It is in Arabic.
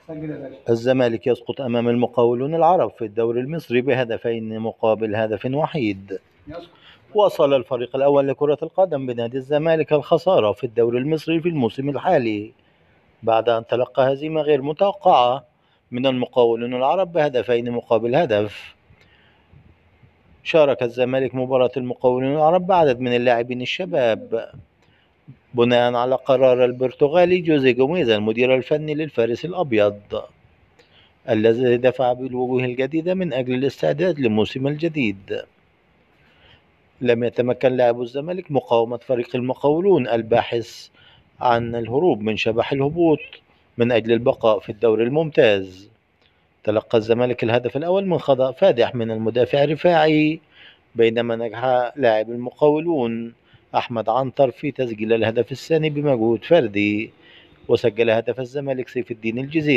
سجل يا باشا. الزمالك يسقط أمام المقاولون العرب في الدوري المصري بهدفين مقابل هدف وحيد. يسقط. وصل الفريق الأول لكرة القدم بنادي الزمالك الخسارة في الدوري المصري في الموسم الحالي بعد أن تلقى هزيمة غير متوقعة من المقاولون العرب بهدفين مقابل هدف. شارك الزمالك مباراة المقاولون العرب بعدد من اللاعبين الشباب بناء على قرار البرتغالي جوزيه جوميز المدير الفني للفارس الأبيض الذي دفع بالوجوه الجديدة من أجل الاستعداد للموسم الجديد. لم يتمكن لاعبو الزمالك مقاومة فريق المقاولون الباحث عن الهروب من شبح الهبوط من أجل البقاء في الدوري الممتاز. تلقى الزمالك الهدف الأول من خطأ فادح من المدافع الرفاعي، بينما نجح لاعب المقاولون أحمد عنتر في تسجيل الهدف الثاني بمجهود فردي. وسجل هدف الزمالك سيف الدين الجزيري.